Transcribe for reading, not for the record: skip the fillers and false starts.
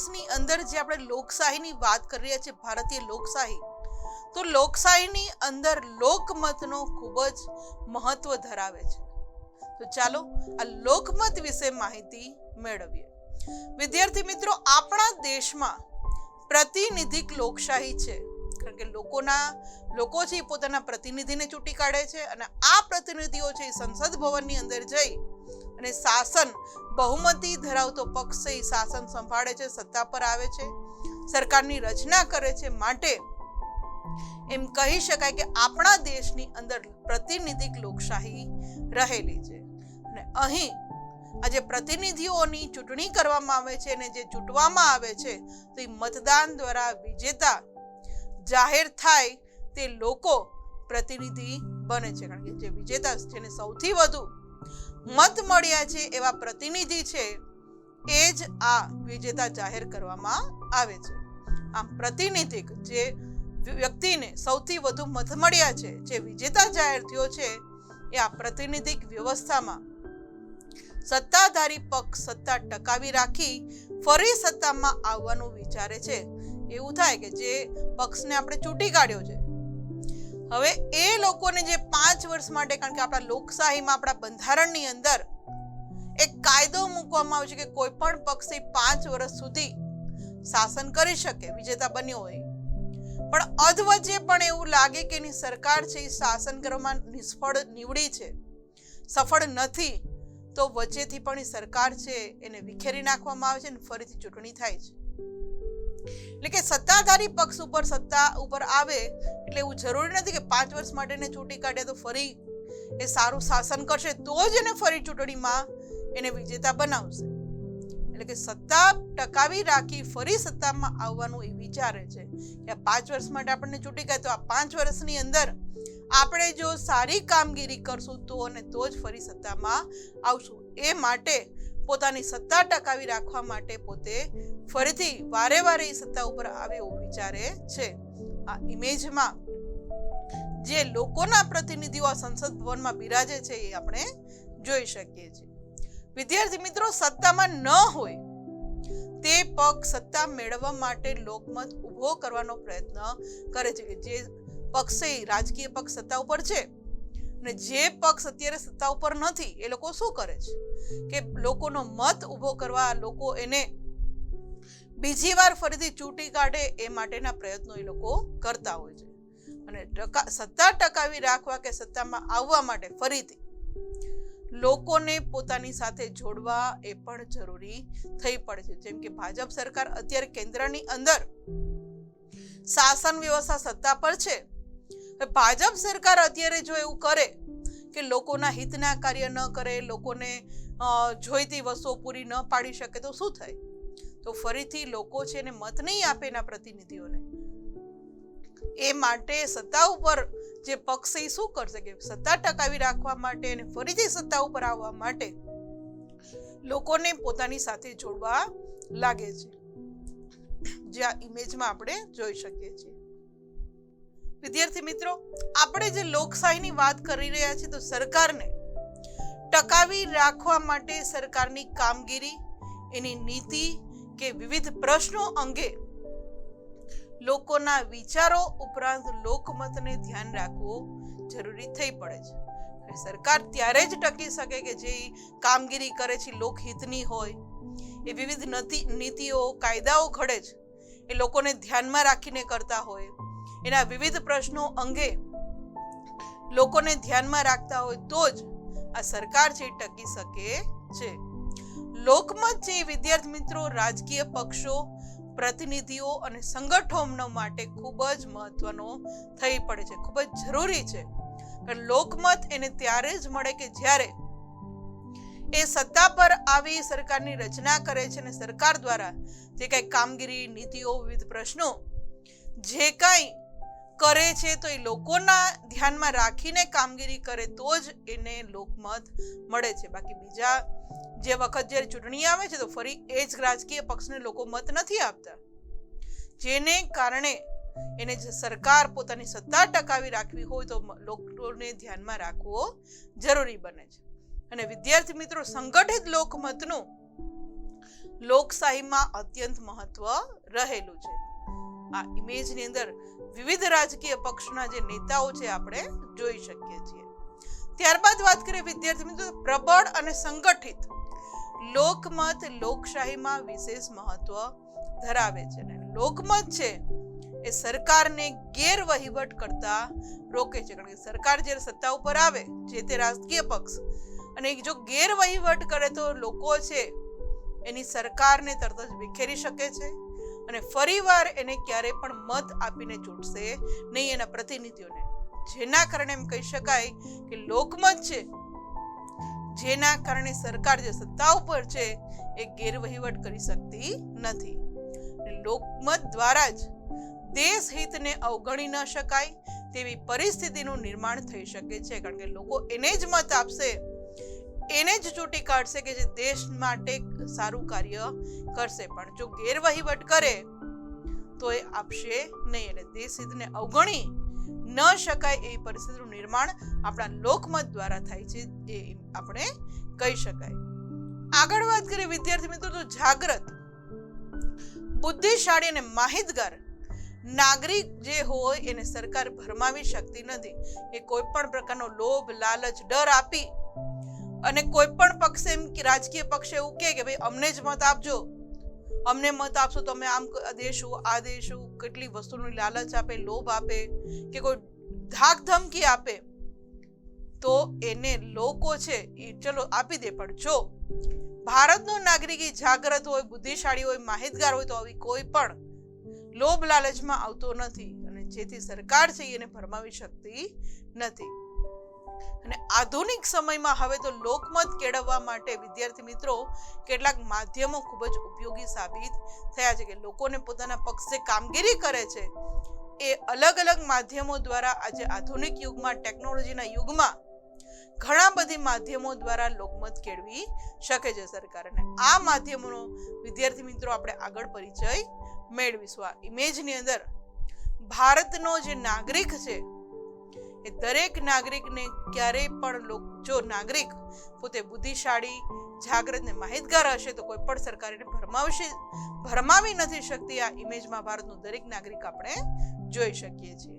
દેશની અંદર જે આપણે લોકશાહીની વાત કરી રહ્યા છીએ, ભારતીય લોકશાહી, તો લોકશાહીની અંદર લોકમતનો ખૂબ જ મહત્વ ધરાવે છે. તો ચાલો આ લોકમત વિશે માહિતી મેળવીએ. વિદ્યાર્થી મિત્રો, આપણા દેશમાં પ્રતિનિધિક લોકશાહી છે, કારણ કે લોકો છે એ પોતાના પ્રતિનિધિને ચૂંટી કાઢે છે અને આ પ્રતિનિધિઓ છે એ સંસદ ભવનની અંદર જઈ અને શાસન બહુમતી ધરાવતો પક્ષ છે એ શાસન સંભાળે છે, સત્તા પર આવે છે, સરકારની રચના કરે છે. માટે એમ કહી શકાય કે આપણા દેશની અંદર પ્રતિનિધિક લોકશાહી રહેલી છે. અને અહીં આજે પ્રતિનિધિઓની ચૂંટણી કરવામાં આવે છે અને જે ચૂંટવામાં આવે છે તો એ મતદાન દ્વારા વિજેતા જાહેર થાય તે લોકો પ્રતિનિધિ બને છે, કારણ કે જે વિજેતા, જેને સૌથી વધુ મત મળ્યા છે એવા પ્રતિનિધિ છે એ જ આ વિજેતા જાહેર કરવામાં આવે છે. આમ પ્રતિનિધિક જે વ્યક્તિને સૌથી વધુ મત મળ્યા છે, જે વિજેતા જાહેર થયો છે, એ આ પ્રતિનિધિક વ્યવસ્થામાં સત્તાધારી પક્ષ સત્તા ટકાવી રાખી ફરી સત્તામાં આવવાનું વિચારે છે. એવું થાય કે જે પક્ષને આપણે ચૂંટી કાઢ્યો છે, હવે એ લોકોને જે 5 વર્ષ માટે, કારણ કે આપણા લોકશાહીમાં, આપણા બંધારણની અંદર એક કાયદો મૂકવામાં આવ્યો છે કે કોઈ પણ પક્ષે 5 વર્ષ સુધી શાસન કરી શકે, વિજેતા બન્યો હોય. પણ અધવચ્ચે પણ એવું લાગે કે એની સરકાર છે એ શાસન કરવામાં નિષ્ફળ નીવડી છે, સફળ નથી, તો વચ્ચેથી પણ એ સરકાર છે એને વિખેરી નાખવામાં આવે છે અને ફરીથી ચૂંટણી થાય છે. એટલે કે સત્તાધારી પક્ષ સત્તા ઉપર આવે એટલે એવું જરૂરી નથી કે 5 વર્ષ માટે એને ચૂંટી કાઢે તો ફરી એ સારું શાસન કરશે તો જ એને ફરી ચૂંટણીમાં એને વિજેતા બનાવશે. એટલે કે સત્તા ટકાવી રાખી ફરી સત્તામાં આવવાનું એ વિચારે છે કે 5 વર્ષ માટે આપણને ચૂંટી કાઢે તો આ 5 વર્ષની અંદર આપણે જો સારી કામગીરી કરશું તો જ ફરી સત્તામાં આવશું. એ માટે પોતાની સત્તા ટકાવી રાખવા માટે પોતે ફરીથી વારે વારે સત્તા ઉપર આવે એવું વિચારે છે. આ ઇમેજમાં જે લોકોના પ્રતિનિધિઓ આ સંસદ ભવનમાં બિરાજે છે એ આપણે જોઈ શકીએ છીએ. વિદ્યાર્થી મિત્રો, સત્તામાં ન હોય તે પક્ષ સત્તા મેળવવા માટે લોકમત ઊભો કરવાનો પ્રયત્ન કરે છે. કે જે પક્ષ રાજકીય પક્ષ સત્તા ઉપર છે અને જે પક્ષ અત્યારે સત્તા ઉપર નથી, એ લોકો શું કરે છે કે લોકોનો મત ઊભો કરવા, લોકો એને બીજી વાર ફરીથી ચૂંટી કાઢે એ માટેના પ્રયત્નો એ લોકો કરતા હોય છે. અને સત્તા ટકાવી રાખવા કે સત્તામાં આવવા માટે ફરીથી લોકોને પોતાની સાથે જોડવા એ પણ જરૂરી થઈ પડે છે. જેમ કે ભાજપ સરકાર અત્યારે કેન્દ્રની અંદર શાસન વ્યવસ્થા સત્તા પર છે. ભાજપ સરકાર અત્યારે જો એવું કરે કે લોકોના હિતના કાર્ય ન કરે, લોકોને જોઈતી વસ્તુઓ પૂરી ન પાડી શકે તો શું થાય? તો ફરીથી લોકો છે એને મત નહીં આપે એના પ્રતિનિધિઓને. એ માટે સત્તા ઉપર જે પક્ષ એ શું કરશે કે સત્તા ટકાવી રાખવા માટે અને ફરીથી સત્તા ઉપર આવવા માટે લોકોને પોતાની સાથે જોડવા લાગે છે, જે આ ઇમેજમાં આપણે જોઈ શકીએ છીએ. વિદ્યાર્થી મિત્રો, આપણે જે લોકશાહીની વાત કરી રહ્યા છીએ તો સરકારને ટકાવી રાખવા માટે સરકારની કામગીરી, એની નીતિ કે વિવિધ પ્રશ્નો અંગે લોકોના વિચારો ઉપરાંત લોકમતને ધ્યાન રાખવું જરૂરી થઈ પડે છે. સરકાર ત્યારે જ ટકી શકે કે જે કામગીરી કરે છે લોકહિતની હોય, એ વિવિધ નીતિઓ, કાયદાઓ ઘડે છે એ લોકોને ધ્યાનમાં રાખીને કરતા હોય, એના વિવિધ પ્રશ્નો અંગે લોકોને ધ્યાનમાં રાખતા હોય તો જ આ સરકાર છે ટકી શકે છે. લોકમત છે વિદ્યાર્થી મિત્રો રાજકીય પક્ષો, પ્રતિનિધિઓ અને સંગઠનો માટે ખૂબ જ મહત્વનો થઈ પડે છે, ખૂબ જ જરૂરી છે. લોકમત એને ત્યારે જ મળે કે જ્યારે એ સત્તા પર આવી સરકારની રચના કરે છે અને સરકાર દ્વારા જે કંઈ કામગીરી, નીતિઓ, વિવિધ પ્રશ્નો જે કાંઈ કરે છે તો એ લોકોના ધ્યાનમાં રાખીને કામગીરી કરે તો જ એને લોકમત મળે છે. બાકી બીજા જે વખત જ્યારે ચૂંટણી આવે છે તો ફરી એ જ રાજકીય પક્ષને લોકો મત નથી આપતા, જેને કારણે એને જે સરકાર પોતાની સત્તા ટકાવી રાખવી હોય તો લોકોને ધ્યાનમાં રાખવો જરૂરી બને છે. અને વિદ્યાર્થી મિત્રો, સંગઠિત લોકમતનું લોકશાહીમાં અત્યંત મહત્વ રહેલું છે. આ ઇમેજની અંદર વિવિધ રાજકીય પક્ષના જે નેતાઓ છે આપણે જોઈ શકીએ છીએ. ત્યારબાદ વાત કરીએ વિદ્યાર્થી મિત્રો, પ્રબળ અને સંગઠિત લોકમત લોકશાહીમાં વિશેષ મહત્વ ધરાવે છે. અને લોકમત છે એ સરકારને ગેરવહીવટ કરતા રોકે છે. કારણ કે સરકાર જ્યારે સત્તા ઉપર આવે, જે તે રાજકીય પક્ષ, અને જો ગેરવહીવટ કરે તો લોકો છે એની સરકારને તરત જ વિખેરી શકે છે અને ફરીવાર એને ક્યારેય પણ મત આપીને ચૂંટશે નહીં એના પ્રતિનિધિઓને. જેના કારણે એમ કહી શકાય કે લોકમત છે, જેના કારણે સરકાર જે સત્તા ઉપર છે એ ગેરવહીવટ કરી શકતી નથી. લોકમત દ્વારા જ દેશ હિતને અવગણી ન શકાય તેવી પરિસ્થિતિનું નિર્માણ થઈ શકે છે. કારણ કે લોકો એને જ મત આપશે, એને જ ચૂંટી કાઢશે કે જે દેશ માટે સારું કાર્ય કરશે. પણ જો ગેરવહીવટ કરે તો એ આપશે નહીં, અને દેશ હિતને અવગણી ન શકાય એવી પરિસ્થિતિનું નિર્માણ આપણા લોકમત દ્વારા થાય છે, એ આપણે કહી શકાય. આગળ વાત કરીએ વિદ્યાર્થી મિત્રો, તો જાગૃત, બુદ્ધિશાળી અને માહિતગાર નાગરિક જે હોય એને સરકાર ભરમાવી શકતી નથી. એ કોઈ પણ પ્રકારનો લોભ, લાલચ, ડર આપી અને કોઈ પણ પક્ષ એમ કે રાજકીય પક્ષ એવું કહે કે ભાઈ અમને જ મત આપજો, અમને મત આપશો તો અમે આમ દેશું, આ દેશું, કેટલી વસ્તુની લાલચ આપે, લોભ આપે કે કોઈ ધાક ધમકી આપે, તો એને લોકો છે એ ચલો આપી દે. પણ જો ભારતનો નાગરિક જાગૃત હોય, બુદ્ધિશાળી હોય, માહિતગાર હોય તો આવી કોઈ પણ લોભ લાલચમાં આવતો નથી, અને જેથી સરકાર છે એને ભરમાવી શકતી નથી. અને આધુનિક સમયમાં હવે તો લોકમત કેળવવા માટે વિદ્યાર્થી મિત્રો કેટલાક માધ્યમો ખૂબ જ ઉપયોગી સાબિત થયા છે. કે લોકોને પોતાના પક્ષે કામગીરી કરે છે એ અલગ અલગ માધ્યમો દ્વારા આજે આધુનિક યુગમાં, ટેકનોલોજીના યુગમાં ઘણા બધી માધ્યમો દ્વારા લોકમત કેળવી શકે છે સરકાર. અને આ માધ્યમોનો વિદ્યાર્થી મિત્રો આપણે આગળ પરિચય મેળવીશું. આ ઇમેજની અંદર ભારતનો જે નાગરિક છે એ દરેક નાગરિકને ક્યારેય પણ જો નાગરિક પોતે બુદ્ધિશાળી, જાગૃત ને માહિતગાર હશે તો કોઈ પણ સરકાર એને ભરમાવી નથી શકતી. આ ઇમેજમાં ભારતનું દરેક નાગરિક આપણે જોઈ શકીએ છીએ.